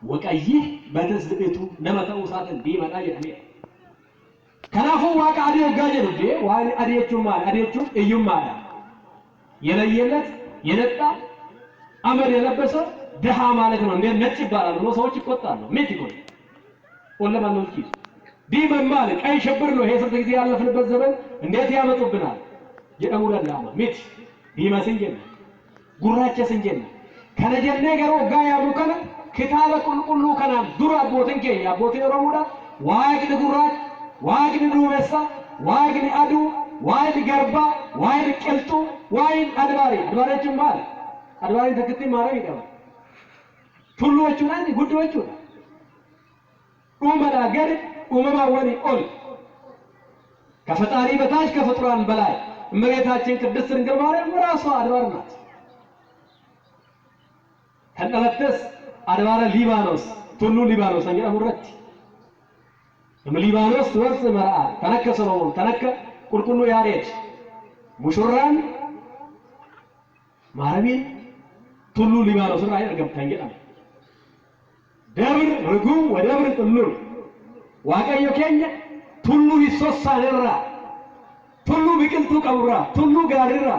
وكأيه بتسبته لما توصل دي ما تاجر عليه كنافو واقع عليه جاجر بدي وهاي أريتشو مال أريتشو أيوم ماله يلا ينتا أمر يلبسه دها مالك نون نتشي بالله نو سوتشي كوتانو ميتي كوي ولا ما نقول كيس دي من مالك أي شبر له هي صدق زي الله في البزمن الناس يا مطبنا جأمورا لاما ميتي دي ما سنجن قراتش سنجن كان جنة كرو جاي أبو كنا كتابة كل كنا درا بوتين كي يا بوتين رمودا واجد قرات واجد نوبسا واجد أدو واجد غربا واجد كلتو واجد أدباري جمال أدباري تكتي مارا يدا فلو أشونا دي غدو أشونا أمدا غير أمما واني أول كفتاري بتاش كفتران بلاي مريتاچن ቅድስት ድንግል ማርያም ራሷ አድባር ናት ከነለተስ አድባረ ሊባኖስ ቱሉ ሊባኖስ አንገ አሙረት ሊባኖስ ወርስ መርአ ተነከሰው ተነከ ቁልቁሉ ያሬድ ሙሽራን ማረሚን ቱሉ ሊባኖስ ራይ አርገብታኝ ገጣ ደብር ርጉም ወደብር ጥሉ ዋቀዮ ከኛ ቱሉ ይሶሳ ለራ ቱሉ ቢቅልቱ ቀቡራ ቱሉ ጋሪራ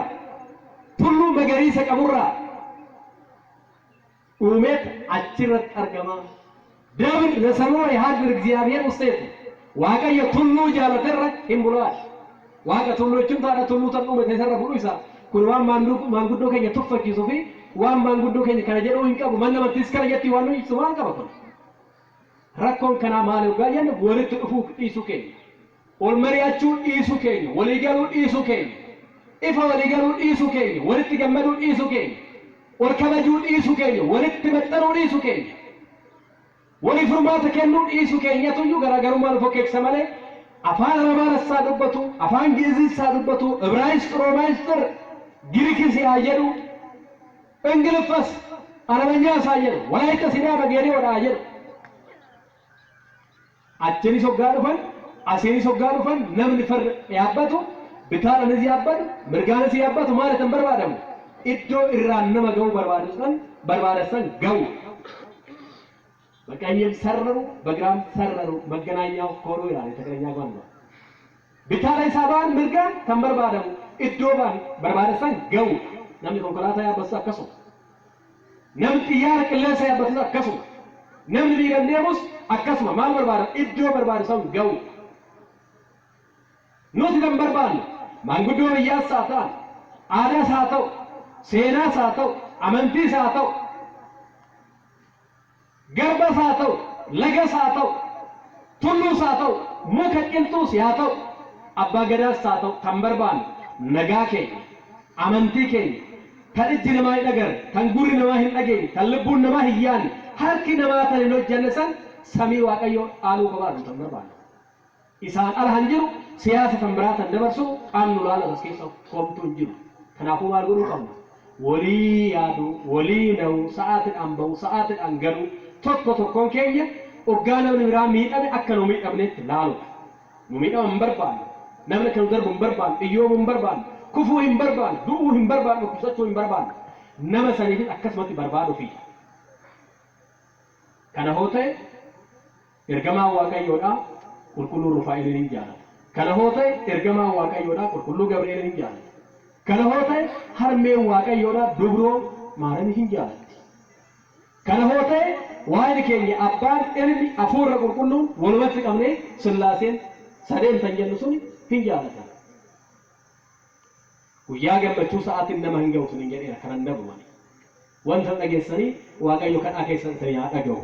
ቱሉ መገሪሰ ቀቡራ ኡሜት አጭረት አርገማ ደብር ለሰማው የሀድር እግዚአብሔር ውስጤት ዋቀየ ቱሉ ጃለተረ ይምብሏል ዋቀ ቱሉዎችም ታዲያ ቱሉ ተኑ መተሰረፉ ይሳ ኩርባን ማንጉዶ ከየ ተፈቂ ሶፊ ዋን ማንጉዶ ከየ ከነጀሮ ይንቀቡ ማንነመትስ ከየት ይዋሉ ይስማን ቀበቶ ረኮን ከና ማለው ጋየን ወልት እፉቅ ኢሱከኝ ኦልመሪያቹ ኢሱከኝ ወሊገሉ ኢሱከኝ ኢፋ ወሊገሉ ኢሱከኝ ወልት ገመዱ ኢሱከኝ ወርከበጁ ኢሱከኝ ወልት መጠሩ ኢሱከኝ ወሊ ፍርማት ከኑ ኢሱከኝ ያቱዩ ገራገሩ ማልፎ ከክሰማለ አፋን አረባን ሳዱበቱ አፋን ግዕዝ ሳዱበቱ ዕብራይስጥ ሮማይስጥ ግሪክ ሲያየሩ እንግሊፈስ አረበኛ ሳየሩ ወላይተ ሲዳማ ገዴ ወዳየሩ አቸኒ ሶጋዱፈን አሴኒ ሶጋዱፈን ነምን ፈር ያባቱ ብታር እነዚህ ያባቱ ምርጋነስ ያባቱ ማለት እንበርባደም ኢዶ ኢራን ነመገው በርባደሰን ገው በቀኝም ሰረሩ በግራም ሰረሩ መገናኛው ኮሮ ይላል ተከረኛ ጓን ነው ብታላይ ሳባን ምርጋን ተንበርባደም ኢዶባን በርባደሰን ገው ነምን ኮንኮላታ ያበሳ ከሱ ነምን ጥያር ቅለሰ ያበሳ ከሱ ነምን ሊረኔሙስ አከስማ ማን በርባደ ኢዶ በርባደሰን ገው ኖት ደንበርባን ማንጉዶ ያሳታ አዳ ሳተው ሴና ሳተው አመንቲ ሳተው ገርባ ሳተው ለገ ሳተው ቱሉ ሳተው ሙከ ቅልጡ ሲያተው አባገዳ ሳተው ተንበርባን ነጋኬ አመንቲኬ ተእጅ ነማይ ነገር ተንጉሪ ነማይ ነገኝ ተልቡን ነማይ ያን ሀርኪ ነማ ተልሎ ጀነሰን ሰሚ ዋቀዮ አሉ ባሩ ተንበርባን ኢሳን አልሃንጅሩ ሲያሰ ተንብራት እንደበርሱ ቃኑ ላለ መስከሰው ቆምቱ እንጅሩ ከናፉ ማርጉሩ ቀሙ ወሊ ያዱ ወሊ ነው ሰዓት አንበው ሰዓት አንገሩ tokko kenya ogana nira miidame akkano miidamnet laalo miidam mbarban namne kan darbu mbarban iyo mbarban kufu mbarban duu mbarban kusacho mbarban nama sanifin akkasmati barbado fi kana hote ergama waaqayyoda kulkulu rufailin jala kana hote ergama waaqayyoda kulkulu gabrielin jala kana hote harme waaqayyoda dubro maran hinjala kana hote ዋይድ ከኛ አባን ኤልሚ አፎረ ቁርቁሉ ወልበት ቀምኔ ስላሴን ሰደን ተንጀልሱን ፊንጃለታ ወያ ገበቹ ሰዓት እንደማንገው ስለኛ ከረንደቡ ማለት ወንተ ተገሰኒ ዋቀዩ ከአከሰን ሰያ አደገው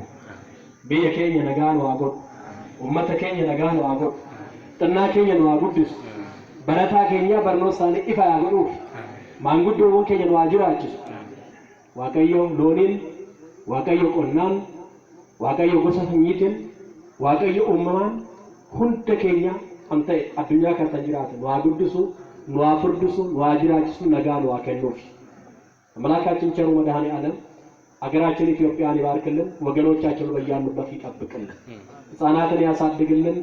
በየከኛ ነጋን ዋጎ ኡመተ ከኛ ነጋን ዋጎ ጥና ከኛ ዋጉድስ በረታ ከኛ በርኖሳኔ ኢፋ ያጎዱ ማንጉዶ ወንከኛ ዋጅራጭ ዋቀዩ ሎኒን waaqayyo qonnaan waaqayyo gosa sanyiitiin waaqayyo uumamaan hunda keenya anta addunyaa kana jiraatu waa guddisu waa furdisu waa jiraachisu nagaan waa kennuuf አምላካችን ቸሩ መድኃኔ ዓለም አገራችን ኢትዮጵያን ይባርክልን ወገኖቻችን በያሉበት ይጠብቅልን ሕፃናትን ያሳድግልን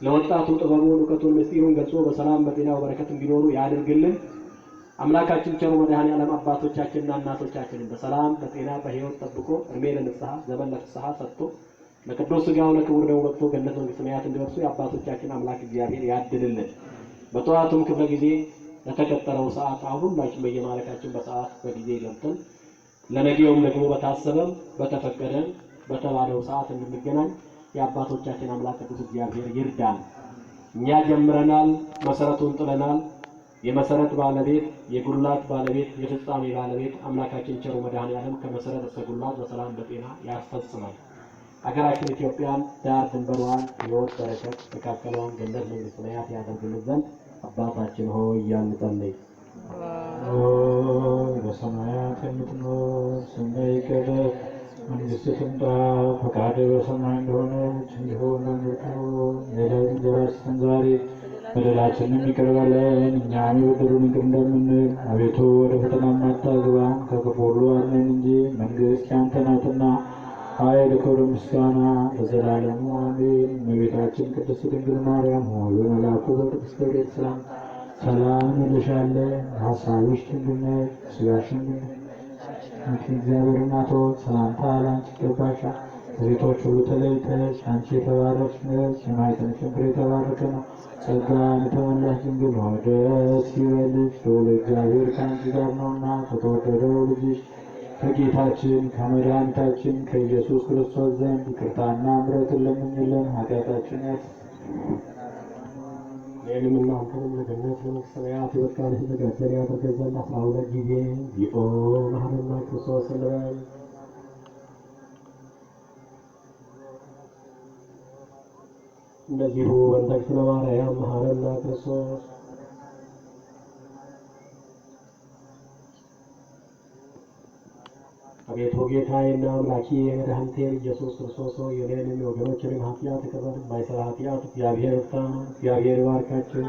ለወጣቱ ጥበቡን ዕውቀቱን ምስጢሩን ገልጾ በሰላም በጤና በረከት እንዲኖሩ ያድርግልን አምላካችን ቸሩ መድኃኔዓለም አባቶቻችንና እናቶቻችንን በሰላም በጤና በሕይወት ጠብቆ እድሜ ለንስሐ ዘመን ለፍስሐ ሰጥቶ ለቅዱስ ሥጋው ለክቡር ደሙ በቅቶ ገነት መንግሥተ ሰማያት እንዲወርሱ የአባቶቻችን አምላክ እግዚአብሔር ያድልልን። በጠዋቱም ክፍለ ጊዜ ለተቀጠረው ሰዓት አሁን ሁላችን በየማለካችን በሰዓት በጊዜ ገብተን ለነገውም ደግሞ በታሰበም በተፈቀደም በተባለው ሰዓት እንድንገናኝ የአባቶቻችን አምላክ ቅዱስ እግዚአብሔር ይርዳን። እኛ ጀምረናል፣ መሰረቱን ጥለናል። የመሰረት ባለቤት የጉልላት ባለቤት የፍጻሜ ባለቤት አምላካችን ቸሩ መድኃኔዓለም ከመሰረት እስከ ጉልላት በሰላም በጤና ያስፈጽማል። ሀገራችን ኢትዮጵያን ዳር ድንበሯን ሕይወት በረከት መካከሏን ገነት መንግሥተ ሰማያት ያደርግልን ዘንድ አባታችን ሆይ እያልን እንጸልይ። በሰማያት የምትኖር ስምህ ይቀደስ፣ መንግሥትህ ትምጣ፣ ፈቃድህ በሰማይ እንደሆነች እንዲሁም በምድር ትሁን። የዕለት እንጀራችንን ስጠን ዛሬ፣ በደላችንን ይቅር በለን እኛም የበደሉንን ይቅር እንደምንል። አቤቱ ወደ ፈተና አታግባን ከክፉ ሁሉ አድነን እንጂ መንግሥት ያንተ ናትና ኃይል፣ ክብር፣ ምስጋና ለዘላለሙ አሜን። እመቤታችን ቅድስት ድንግል ማርያም ሆይ በመልአኩ በቅዱስ ገብርኤል ሰላም እንልሻለን። ሐሳብሽ ድንግል ነሽ፣ ሥጋሽም እግዚአብሔር እናት ሆይ ሰላምታ ላንቺ ይገባሻል። ከሴቶች ሁሉ ተለይተሽ አንቺ የተባረክሽ ነሽ፣ የማኅፀንሽ ፍሬ የተባረከ ነው። ጸጋን የተመላሽ ድንግል ሆይ ደስ ይበልሽ፣ ልዑል እግዚአብሔር ከአንቺ ጋር ነውና ከተወደደው ልጅሽ ከጌታችን ከመድኃኒታችን ከኢየሱስ ክርስቶስ ዘንድ ይቅርታና ምሕረትን ለምኝልን ኃጢአታችንን እኔንም እናንተንም ለገነት ለመንግሥተ ሰማያት የበቃን የተዘጋጀን ያደርገን ዘንድ 12 ጊዜ ዚኦ መሐረነ ክርስቶስ እንበል። እንደዚሁ በእንተ እግዝእትነ ማርያም መሐረነ ክርስቶስ። አቤቱ ጌታዬና አምላኬ መድኃኒቴ ኢየሱስ ክርስቶስ ሆይ የእኔንም የወገኖችንም ኃጢአት ይቅር በል። የማይሠራ ኃጢአት እግዚአብሔር ይፍታ። እግዚአብሔር ይባርካችሁ።